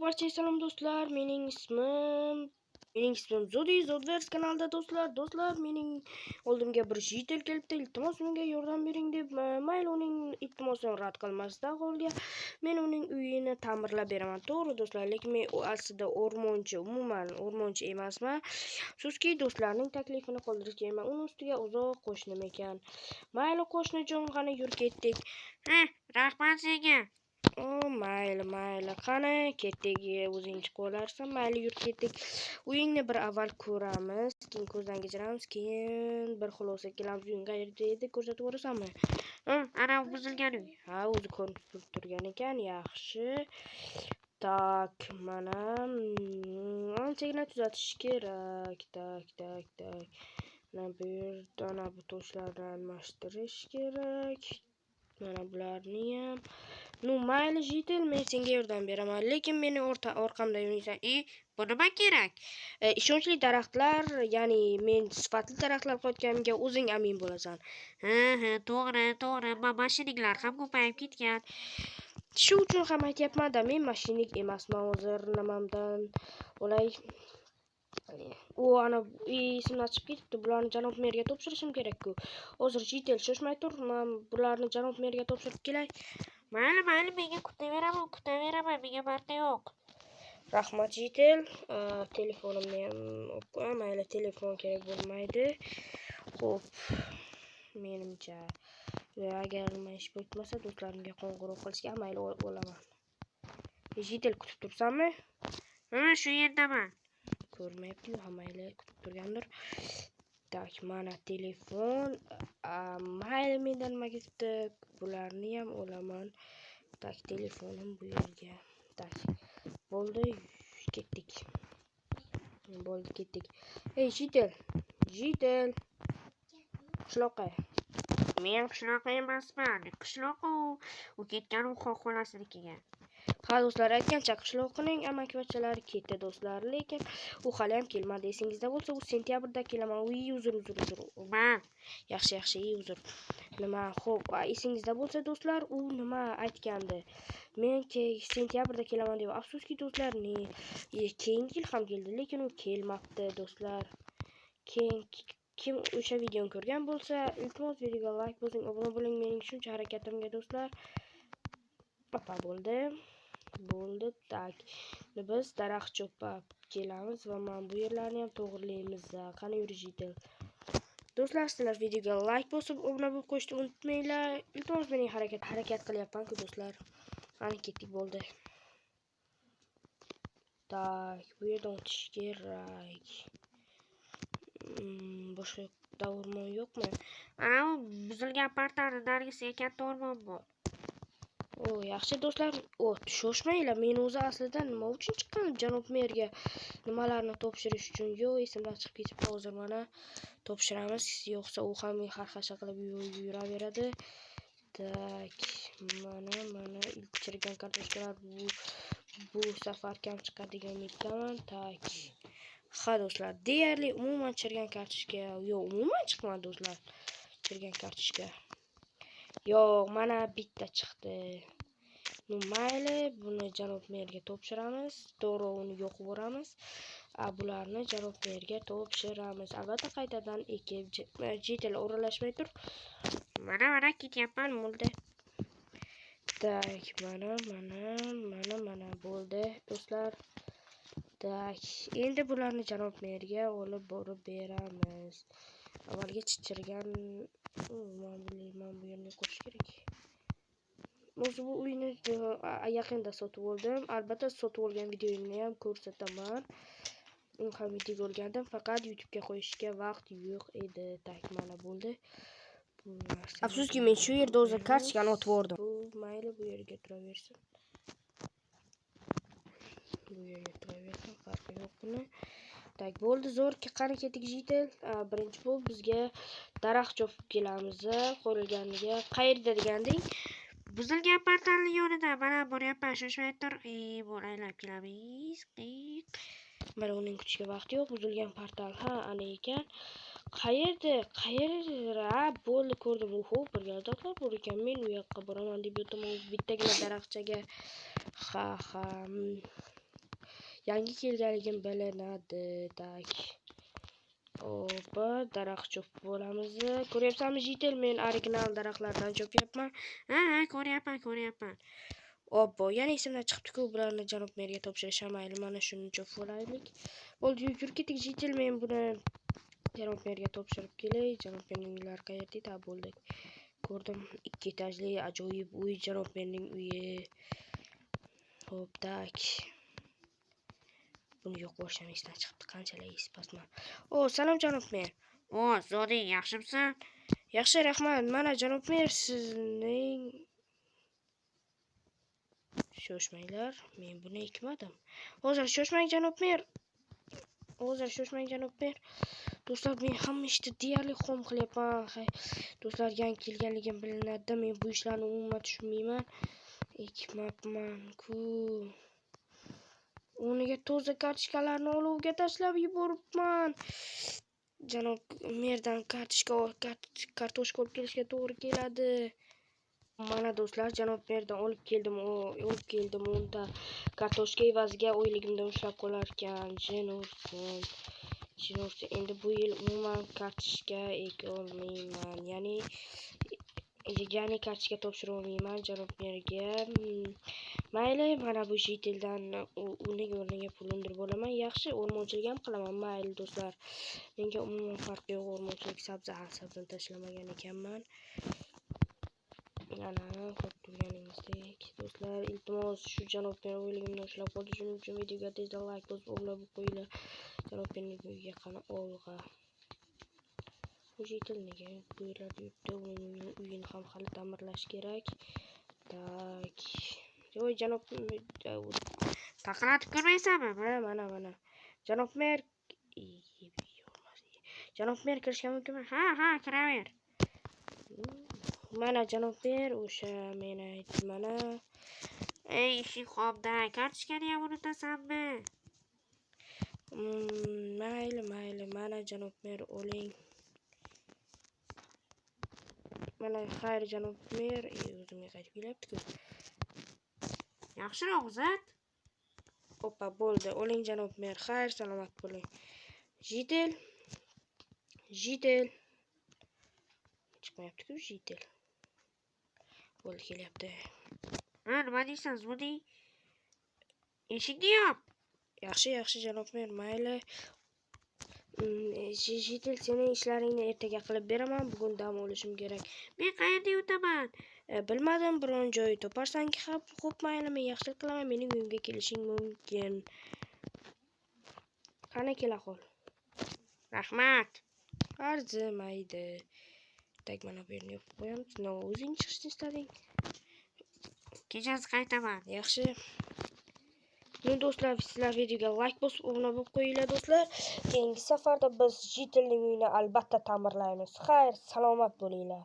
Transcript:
Barchaga salom do'stlar. Mening ismim Zodverse kanalida do'stlar. Mening oldimga bir jitel kelibdi. Iltimos menga yordam bering deb. Mayli, uning iltimosini rad qilmasdan qolgan. Men uning uyini ta'mirlab beraman. To'g'ri do'stlar, lekin men aslida umuman o'rmonchi emasman. Afsuski do'stlarning taklifini qoldirishga uni ustiga uzoq qo'shnim ekan. Mayli qo'shnijon, qani yur ketdik. Rahmat senga. Mayli, qani ketdik, o'zing chiqib olarsan. Mayli, yur ketdik. Uyingni bir avval ko'ramiz, keyin ko'zdan kechiramiz, keyin bir xulosa kelamiz. Uying qayerda edi, ko'rsatib o'rasanmi? Ana buzilgan uy. Ha, o'zi ko'rinib turgan ekan. Yaxshi. Tak, mana anchagina tuzatish kerak. Tak. Mana bu yerdan bu toshlarni almashtirish kerak. Mana bularni ham. Mayli jitel, men senga yordam beraman, lekin meni orqamda yurmaysan. Bu nima kerak? Ishonchli daraxtlar, ya'ni men sifatli daraxtlar qo'yganimga o'zing amin bo'lasan. To'g'ri. Mashininglar ham ko'payib ketgan. Shu uchun ham aytyapman-da, men mashinik emasman hozir nimamdan. Olay. Ana esimdan chiqib ketibdi. Bularni janob merga topshirishim kerak-ku. Hozir jitel shoshmay tur, men bularni janob merga topshirib kelay. Mayli, menga kutaveraman, menga marta yo'q. Rahmat jitel. Telefonimni ham mayli, telefon kerak bo'lmaydi. Xo'p, menimcha agar nima ish bo'lmasa do'stlarimga qo'ng'iroq qilishga mayli bo'laman. Jitel, kutib tursanmi? Shu yerdaman. Ko'rmayapti-yu, mayli, kutib turgandir. Tak, mana telefon. Mayli, mendan nima ketdi? Bularni ham olaman. Tak, telefonim bu yerga. Tak. Bo'ldi, ketdik. Ey, jitel. Qishloqqa. Men qishloqqa emasman. Qishloq u ketgan u xolasinikiga. Ha do'stlar, aytgancha qishloqning amakivachchalari ketdi do'stlar, lekin u hali ham kelmadi. Esingizda bo'lsa, u sentyabrda kelaman. Uzr. Yaxshi, uzr. Nima, xo'p, esingizda bo'lsa do'stlar, u nima aytgandi? Men sentyabrda kelaman deb. Afsuski do'stlar, keyingi yil ham keldi, lekin u kelmabdi do'stlar. Kim o'sha videoni ko'rgan bo'lsa, iltimos videoga like bosing, obuna bo'ling mening shuncha harakatimga do'stlar. Bo'ldi, tak. Biz daraxt chopib kelamiz va men bu yerlarni ham to'g'rilaymiz. Qani yur jitel. Do'stlar, sizlar videoga like bosib, obuna bo'lib qo'yishni unutmanglar. Iltimos, mening harakat qilyapman-ku do'stlar. Qani ketdik, bo'ldi. Tak, bu yerdan o'tish kerak. Boshqa o'rmon yo'qmi? Ana u buzilgan portalni nargisiga katta o'rmon bor. Yaxshi do'stlar, shoshmanglar. Men o'zi aslida nima uchun chiqqanim? Janob merga nimalarni topshirish uchun. Esimdan chiqib ketibdi. Hozir mana topshiramiz, yo'qsa u ham xarxasha qilib yuraveradi. Tak, mana ilk chirigan kartoshkalar bu safar kam chiqadigan umiddaman. Tak. Ha do'stlar, deyarli umuman chirigan kartoshka umuman chiqmadi do'stlar. Chirigan kartoshka. Yo'q, mana bitta chiqdi. Mayli, buni janob merga topshiramiz. To'g'ri, uni yo'qib o'ramiz. Bularni janob merga topshiramiz. Albatta qaytadan ekib, jitel o'ralashmay tur. Mana ketyapman bo'ldi. Tak, mana bo'ldi do'stlar. Tak, endi bularni janob merga olib borib beramiz. Avvalgi chichirgan men bu yerni qo'yish kerak. O'zi bu uyni yaqinda sotib oldim. Albatta sotib olgan videomni ham ko'rsataman. Uni ham video olgandim, faqat YouTube'ga qo'yishga vaqt yo'q edi. Tak, mana bo'ldi. Afsuski, men shu yerda o'zi kartochkani otib yubordim. Mayli, bu yerga turaversin. Farqi yo'q buni. Tak, bo'ldi, zo'r. Qani ketdik jitel. Birinchi bo'lib bizga daraxt chopib kelamiz. Qo'rilganiga qayerda deganding? Buzilgan portalning yonida. Mana boryapman, shoshmay tur. Bo'laylab kelamiz. Mana uning kutishga vaqti yo'q. Buzilgan portal. Ana ekan. Qayerda? Bo'ldi, ko'rdim. Birgaliklar bor ekan. Men u yoqqa boraman deb yo'taman. Bittagina daraxtchaga. yangi kelganligim bilinadi. Tak. Hoppa, daraxt chopib bo'lamiz. Ko'ryapsanmi, Jitel, men original daraxtlardan chopyapman. Ha, ko'ryapman. Obbo, yana esimdan chiqibdi-ku, bularni janob merga topshirishim mayli, mana shuni chopib olaylik. Bo'ldi, yurib ketdik, Jitel, men buni janob merga topshirib kelay. Janob merning uylari qayerda edi? Bo'ldi. Ko'rdim, 2 etajli ajoyib uy, janob merning uyi. Hop, tak. Buni yo'q bo'lishim esdan chiqibdi, qanchalik esi pastman. Salom janob mer. Zoding, yaxshimisan? Yaxshi, rahmat. Mana janob mer, sizning shoshmanglar, men buni ekmadim. Hozir shoshmang janob mer. Do'stlar, men hamma ishni deyarli xom qilyapman. Do'stlar, yangi kelganligim bilinadi. Men bu ishlarni umuman tushunmayman. Ekmabman-ku. O'rniga toza kartochkalarni olovga tashlab yuboribman. Janob merdan kartoshka olib kelishga to'g'ri keladi. Mana do'stlar, janob merdan olib keldim 10 ta kartoshka evaziga oyligimdan ushlab qolar ekan. Jin ursin. Endi bu yil umuman kartoshka ekolmayman. Ya'ni kartoshka topshira olmayman janob merga. Mayli, mana bu Jiteldan uning o'rniga pul undirib olaman. Yaxshi, o'rmonchilik ham qilaman. Mayli do'stlar. Menga umuman farqi yo'q, o'rmonchilik sabzini tashlamagan ekanman. Ana, ko'p turganingizdek. Do'stlar, iltimos, shu janob mer o'yligimni ushlab qoldi. Shuning uchun videoga tezda like bosib, o'rnab qo'yinglar. Janob merning uyiga qani olg'a. Bu Jitel nega bo'ylab yuribdi? Uning uyini ham hali ta'mirlash kerak. Tak. Voy janob Taqratib ko'rmaysanmi? Mana. Janob mer kirishga mumkinmi? Ha, kiraver. Mana janob mer, o'sha men aytdim mana. Ey, ishing xobda, kartochkani ham unutasanmi? Mayli, mana janob mer, oling. Mana, xayr janob mer, o'zimga qaytib kelyapti-ku. Yaxshiroq uzat. Hoppa, bo'ldi. Oling janob mer. Xayr, salomat bo'ling. Jitel. Chiqmayapti-ku Jitel. Bo'ldi, kelyapti. Nima deysan, Zodi? Eshikni yop. Yaxshi janob mer, mayli. Jitel, sening ishlaringni ertaga qilib beraman. Bugun dam olishim kerak. Men qayerda yotaman? Bilmadim, biron joy toparsanki, xo'p, mayli, men yaxshilik qilaman. Mening uyimga kelishing mumkin. Qani kela qol. Rahmat. Arzimaydi. Tak, mana bu yerni yopib qo'yamiz. O'zing chiqishni istading. Kechasi qaytaman. Yaxshi. Men do'stlar, sizlar videoga like bosib, obuna bo'lib qo'yinglar do'stlar. Keyingi safarda biz Jitelning uyini albatta ta'mirlaymiz. Xayr, salomat bo'linglar.